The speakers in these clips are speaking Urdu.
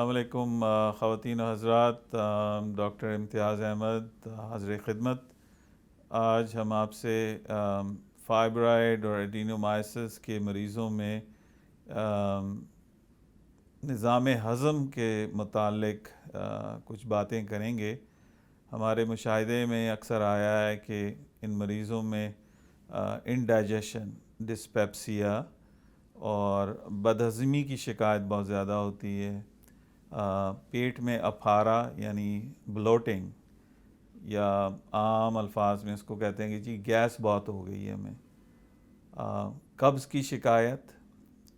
السلام علیکم خواتین و حضرات، ڈاکٹر امتیاز احمد حاضر خدمت۔ آج ہم آپ سے فائبرائڈ اور ایڈینومائسس کے مریضوں میں نظام ہضم کے متعلق کچھ باتیں کریں گے۔ ہمارے مشاہدے میں اکثر آیا ہے کہ ان مریضوں میں انڈائجیشن، ڈسپیپسیا اور بدہضمی کی شکایت بہت زیادہ ہوتی ہے۔ پیٹ میں اپھارا یعنی بلوٹنگ، یا عام الفاظ میں اس کو کہتے ہیں کہ جی گیس بہت ہو گئی ہے ہمیں۔ قبض کی شکایت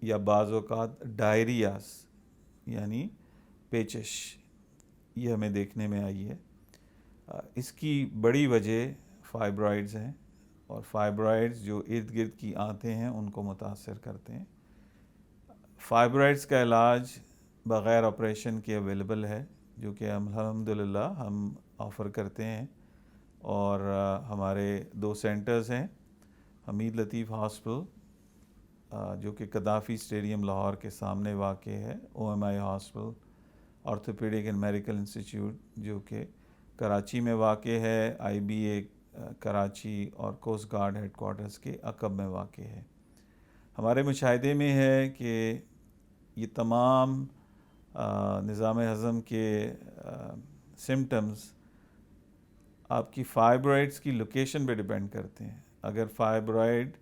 یا بعض اوقات ڈائریاز یعنی پیچش، یہ ہمیں دیکھنے میں آئی ہے۔ اس کی بڑی وجہ فائبرائڈز ہیں، اور فائبرائڈز جو ارد گرد کی آنتیں ہیں ان کو متاثر کرتے ہیں۔ فائبرائڈز کا علاج بغیر آپریشن کے اویلیبل ہے، جو کہ الحمدللہ ہم آفر کرتے ہیں، اور ہمارے 2 سینٹرز ہیں، حمید لطیف ہاسپٹل جو کہ قذافی اسٹیڈیم لاہور کے سامنے واقع ہے، OMI hospital orthopaedic and medical institute جو کہ کراچی میں واقع ہے، IBA کراچی اور کوسٹ گارڈ ہیڈ کوارٹرز کے عقب میں واقع ہے۔ ہمارے مشاہدے میں ہے کہ یہ تمام نظام ہضم کے سمٹمز آپ کی فائبرائڈز کی لوکیشن پہ ڈیپینڈ کرتے ہیں۔ اگر فائبرائڈ،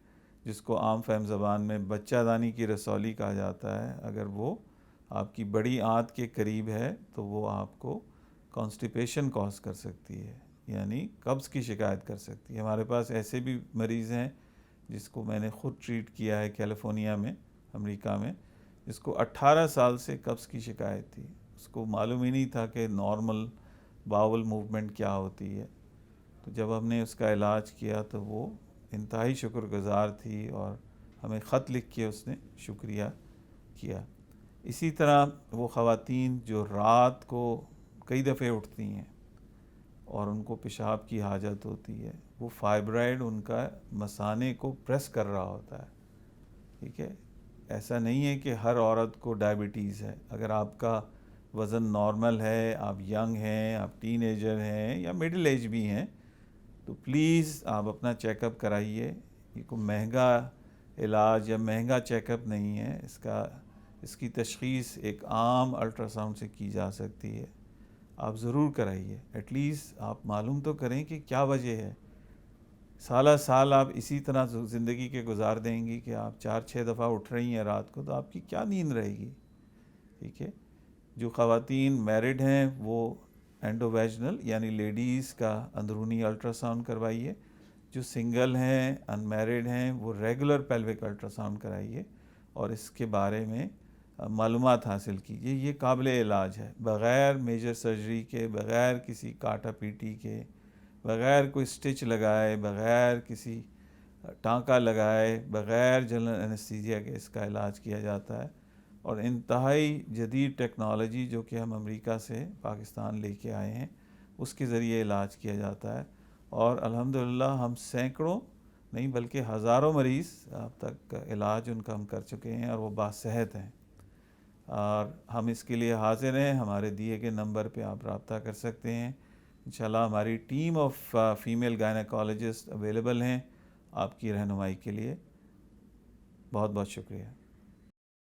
جس کو عام فہم زبان میں بچہ دانی کی رسولی کہا جاتا ہے، اگر وہ آپ کی بڑی آنت کے قریب ہے تو وہ آپ کو کانسٹیپیشن کاز کر سکتی ہے، یعنی قبض کی شکایت کر سکتی ہے۔ ہمارے پاس ایسے بھی مریض ہیں جس کو میں نے خود ٹریٹ کیا ہے کیلیفورنیا میں، امریکہ میں، جس کو 18 سال سے قبض کی شکایت تھی۔ اس کو معلوم ہی نہیں تھا کہ نارمل باول موومنٹ کیا ہوتی ہے۔ تو جب ہم نے اس کا علاج کیا تو وہ انتہائی شکر گزار تھی، اور ہمیں خط لکھ کے اس نے شکریہ کیا۔ اسی طرح وہ خواتین جو رات کو کئی دفعے اٹھتی ہیں اور ان کو پیشاب کی حاجت ہوتی ہے، وہ فائبرائڈ ان کا مثانے کو پریس کر رہا ہوتا ہے، ٹھیک ہے۔ ایسا نہیں ہے کہ ہر عورت کو ڈائبٹیز ہے۔ اگر آپ کا وزن نارمل ہے، آپ ینگ ہیں، آپ ٹین ایجر ہیں یا مڈل ایج بھی ہیں، تو پلیز آپ اپنا چیک اپ کرائیے۔ یہ کوئی مہنگا علاج یا مہنگا چیک اپ نہیں ہے، اس کی تشخیص ایک عام الٹرا ساؤنڈ سے کی جا سکتی ہے۔ آپ ضرور کرائیے، ایٹ لیسٹ آپ معلوم تو کریں کہ کیا وجہ ہے۔ سالہ سال آپ اسی طرح زندگی کے گزار دیں گی کہ آپ 4-6 دفعہ اٹھ رہی ہیں رات کو، تو آپ کی کیا نیند رہے گی، ٹھیک ہے۔ جو خواتین میرڈ ہیں وہ اینڈوویجنل یعنی لیڈیز کا اندرونی الٹرا ساؤنڈ کروائیے۔ جو سنگل ہیں، ان میرڈ ہیں، وہ ریگولر پیلوک الٹرا ساؤنڈ کرائیے اور اس کے بارے میں معلومات حاصل کیجیے۔ یہ قابل علاج ہے، بغیر میجر سرجری کے، بغیر کسی کاٹا پیٹی کے، بغیر کوئی سٹچ لگائے، بغیر کسی ٹانکا لگائے، بغیر جنرل انیستھیزیا کے اس کا علاج کیا جاتا ہے۔ اور انتہائی جدید ٹیکنالوجی جو کہ ہم امریکہ سے پاکستان لے کے آئے ہیں، اس کے ذریعے علاج کیا جاتا ہے، اور الحمدللہ ہم سینکڑوں نہیں بلکہ ہزاروں مریض اب تک علاج ان کا ہم کر چکے ہیں، اور وہ باصحت ہیں۔ اور ہم اس کے لیے حاضر ہیں، ہمارے دیے گئے نمبر پہ آپ رابطہ کر سکتے ہیں۔ انشاءاللہ ہماری team of female gynaecologist available ہیں آپ کی رہنمائی کے لیے۔ بہت بہت شکریہ۔